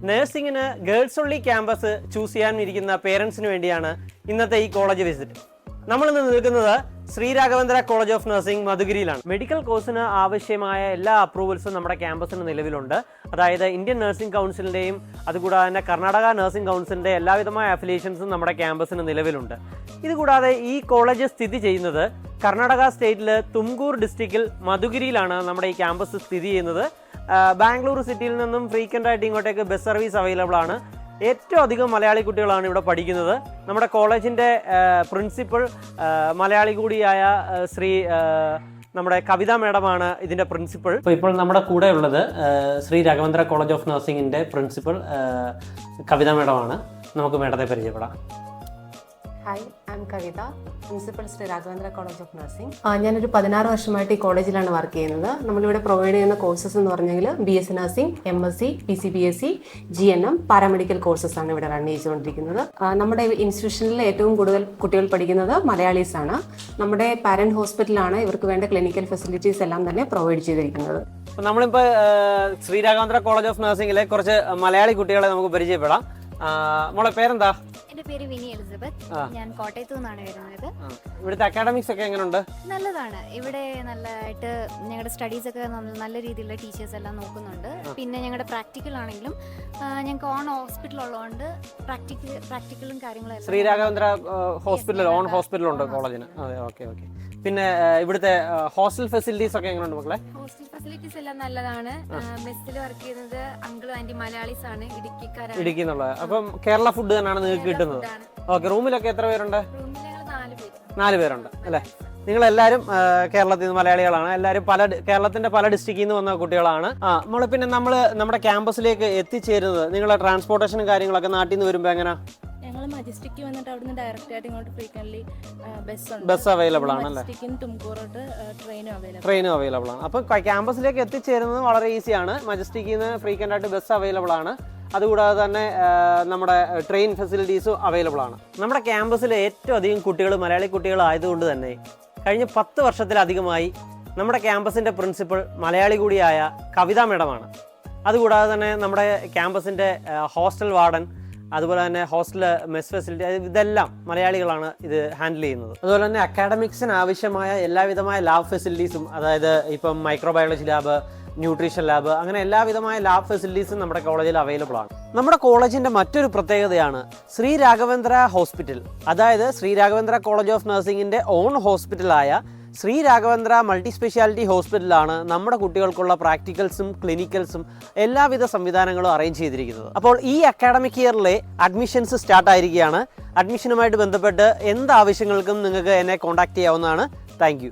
നഴ്സിംഗിന് girls only campus choose ചെയ്യാനിരിക്കുന്ന പേരൻസിന് വേണ്ടിയാണ് ഇന്നത്തെ ഈ കോളേജ് വിസിറ്റ്. നമ്മളിന്ന് നിൽക്കുന്നത് Shri Raghavendra college of nursing മധുഗിരിയിലാണ്. മെഡിക്കൽ കോഴ്സിന് ആവശ്യമായ എല്ലാ അപ്രൂവൽസും നമ്മുടെ ക്യാമ്പസിന് നിലവിലുണ്ട്. അതായത് ഇന്ത്യൻ നഴ്സിംഗ് കൗൺസിലിൻ്റെയും അതുകൂടാതെ തന്നെ കർണാടക നഴ്സിംഗ് കൗൺസിലിൻ്റെ എല്ലാവിധമായ അഫിലിയേഷൻസും നമ്മുടെ ക്യാമ്പസിന് നിലവിലുണ്ട്. ഇതുകൂടാതെ ഈ കോളേജ് സ്ഥിതി ചെയ്യുന്നത് കർണാടക സ്റ്റേറ്റിൽ തുംകൂർ ഡിസ്ട്രിക്റ്റിൽ മധുഗിരിയിലാണ് നമ്മുടെ ഈ ക്യാമ്പസ് സ്ഥിതി ചെയ്യുന്നത്. ബാംഗ്ലൂർ സിറ്റിയിൽ നിന്നും ഫ്രീക്വൻ്റ് ആയിട്ട് ഇങ്ങോട്ടേക്ക് ബസ് സർവീസ് അവൈലബിൾ ആണ്. ഏറ്റവും അധികം മലയാളി കുട്ടികളാണ് ഇവിടെ പഠിക്കുന്നത്. നമ്മുടെ കോളേജിൻ്റെ പ്രിൻസിപ്പൽ മലയാളി കൂടിയായ നമ്മുടെ കവിത മേഡമാണ് ഇതിൻ്റെ പ്രിൻസിപ്പൽ. ഇപ്പോൾ നമ്മുടെ കൂടെ ഉള്ളത് ശ്രീ രാഘവേന്ദ്ര കോളേജ് ഓഫ് നഴ്സിംഗിൻ്റെ പ്രിൻസിപ്പൽ കവിത മേഡമാണ്. നമുക്ക് മേഡത്തെ പരിചയപ്പെടാം. Hi, I'm Kavitha, principal Shri Raghavendra college of nursing. ഞാനൊരു 16 വർഷമായിട്ട് ഈ കോളേജിലാണ് വർക്ക് ചെയ്യുന്നത്. നമ്മളിവിടെ പ്രൊവൈഡ് ചെയ്യുന്ന കോഴ്സസ് എന്ന് പറഞ്ഞെങ്കിൽ BSc nursing, MSc, PCBSc, GNM, paramedical courses ആണ് ഇവിടെ റൺ ചെയ്തുകൊണ്ടിരിക്കുന്നത്. നമ്മുടെ ഇൻസ്റ്റിറ്റ്യൂഷനിൽ ഏറ്റവും കൂടുതൽ കുട്ടികൾ പഠിക്കുന്നത് മലയാളീസ് ആണ്. നമ്മുടെ പാരന്റ് ഹോസ്പിറ്റലാണ് ഇവർക്ക് വേണ്ട ക്ലിനിക്കൽ ഫെസിലിറ്റീസ് എല്ലാം തന്നെ പ്രൊവൈഡ് ചെയ്തിരിക്കുന്നത്. നമ്മളിപ്പോൾ ശ്രീ രാഘവേന്ദ്ര കോളേജ് ഓഫ് നഴ്സിംഗിലെ കുറച്ച് മലയാളി കുട്ടികളെ നമുക്ക് പരിചയപ്പെടാം. മോളെ പേരെന്താ? എന്റെ പേര് വിനി എലിസബത്ത്. ഞാൻ കോട്ടയത്തു നിന്നാണ് വരുന്നത്. ഇവിടുത്തെ അക്കാഡമിക്സ് ഒക്കെ എങ്ങനെയുണ്ട്? നല്ലതാണ്. ഇവിടെ നല്ലതായിട്ട് ഞങ്ങളുടെ സ്റ്റഡീസ് ഒക്കെ നല്ല രീതിയിലുള്ള ടീച്ചേഴ്സ് എല്ലാം നോക്കുന്നുണ്ട്. പിന്നെ ഞങ്ങളുടെ പ്രാക്ടിക്കൽ ആണെങ്കിലും ഞങ്ങൾക്ക് ഓൺ ഹോസ്പിറ്റൽ ഉള്ളതുകൊണ്ട് പ്രാക്ടിക്കലും കാര്യങ്ങളും Shri Raghavendra hospital on hospital ഉണ്ട് കോളേജിന്. അതെ, ഓക്കെ. പിന്നെ ഇവിടുത്തെ ഹോസ്റ്റൽ ഫെസിലിറ്റീസ് ഒക്കെ എങ്ങനെയുണ്ട് മക്കളെ? ഹോസ്റ്റൽ ഫെസിലിറ്റീസ് എല്ലാം നല്ലതാണ്. മെസ്സിൽ വർക്ക് ചെയ്യുന്നത് അങ്കിളും ആന്റി മലയാളീസ് ആണ്, ഇടുക്കിക്കാരാണ്. ഇടുക്കി എന്നുള്ളത്. അപ്പം കേരള ഫുഡ് തന്നെയാണ് നിങ്ങൾക്ക് കിട്ടുന്നത്. ഓക്കെ. റൂമിലൊക്കെ എത്ര പേരുണ്ട്? റൂമിൽ ഞങ്ങൾ 4 പേരുണ്ട് അല്ലേ? നിങ്ങളെല്ലാവരും കേരളത്തിൽ നിന്ന് മലയാളികളാണ്. എല്ലാവരും കേരളത്തിന്റെ പല ഡിസ്ട്രിക്റ്റിൽ നിന്ന് വന്ന കുട്ടികളാണ്. നമ്മൾ പിന്നെ നമ്മുടെ ക്യാമ്പസിലേക്ക് എത്തിച്ചേരുന്നത് നിങ്ങളെ ട്രാൻസ്പോർട്ടേഷനും കാര്യങ്ങളൊക്കെ നാട്ടിൽ നിന്ന് വരുമ്പോൾ എങ്ങനെയാ? ഞങ്ങൾ മജസ്റ്റിക്ക് വന്നിട്ട് അവിടുന്ന് ഡയറക്റ്റ് ആയിട്ട് ഇങ്ങോട്ട് ഫ്രീക്വന്റ്ലി ബസ് അവൈലബിൾ ആണ് അല്ലേ? തുംകൂറോട്ട് ട്രെയിനും അവൈലബിൾ ആണ്. അപ്പോൾ ക്യാമ്പസിലേക്ക് എത്തിച്ചേരുന്നത് വളരെ ഈസിയാണ്. മജസ്റ്റിക്കിൽ നിന്ന് ഫ്രീക്വന്റ് ആയിട്ട് ബസ് അവൈലബിൾ ആണ്. അതുകൂടാതെ തന്നെ നമ്മുടെ ട്രെയിൻ ഫെസിലിറ്റീസും അവൈലബിൾ ആണ്. നമ്മുടെ ക്യാമ്പസിൽ ഏറ്റവും അധികം കുട്ടികൾ മലയാളി കുട്ടികളായതുകൊണ്ട് തന്നെ കഴിഞ്ഞ 10 വർഷത്തിലധികമായി നമ്മുടെ ക്യാമ്പസിൻ്റെ പ്രിൻസിപ്പൽ മലയാളി കൂടിയായ കവിത മേഡമാണ്. അതുകൂടാതെ തന്നെ നമ്മുടെ ക്യാമ്പസിൻ്റെ ഹോസ്റ്റൽ വാർഡൻ, അതുപോലെ തന്നെ ഹോസ്റ്റൽ മെസ് ഫെസിലിറ്റി, ഇതെല്ലാം മലയാളികളാണ് ഇത് ഹാൻഡിൽ ചെയ്യുന്നത്. അതുപോലെ തന്നെ അക്കാഡമിക്സിന് ആവശ്യമായ എല്ലാവിധമായ ലാബ് ഫെസിലിറ്റീസും, അതായത് ഇപ്പം മൈക്രോബയോളജി ലാബ്, ന്യൂട്രീഷൻ ലാബ്, അങ്ങനെ എല്ലാവിധമായ ലാബ് ഫെസിലിറ്റീസും നമ്മുടെ കോളേജിൽ അവൈലബിൾ ആണ്. നമ്മുടെ കോളേജിൻ്റെ മറ്റൊരു പ്രത്യേകതയാണ് ശ്രീ രാഘവേന്ദ്ര ഹോസ്പിറ്റൽ. അതായത് ശ്രീ രാഘവേന്ദ്ര കോളേജ് ഓഫ് നഴ്സിംഗിൻ്റെ ഓൺ ഹോസ്പിറ്റലായ ശ്രീ രാഘവേന്ദ്ര മൾട്ടി സ്പെഷ്യാലിറ്റി ഹോസ്പിറ്റലാണ് നമ്മുടെ കുട്ടികൾക്കുള്ള പ്രാക്ടിക്കൽസും ക്ലിനിക്കൽസും എല്ലാവിധ സംവിധാനങ്ങളും അറേഞ്ച് ചെയ്തിരിക്കുന്നത്. അപ്പോൾ ഈ അക്കാഡമിക് ഇയറിലെ അഡ്മിഷൻസ് സ്റ്റാർട്ട് ആയിരിക്കുകയാണ്. അഡ്മിഷനുമായിട്ട് ബന്ധപ്പെട്ട് എന്ത് ആവശ്യങ്ങൾക്കും നിങ്ങൾക്ക് എന്നെ കോൺടാക്ട് ചെയ്യാവുന്നതാണ്. Thank you.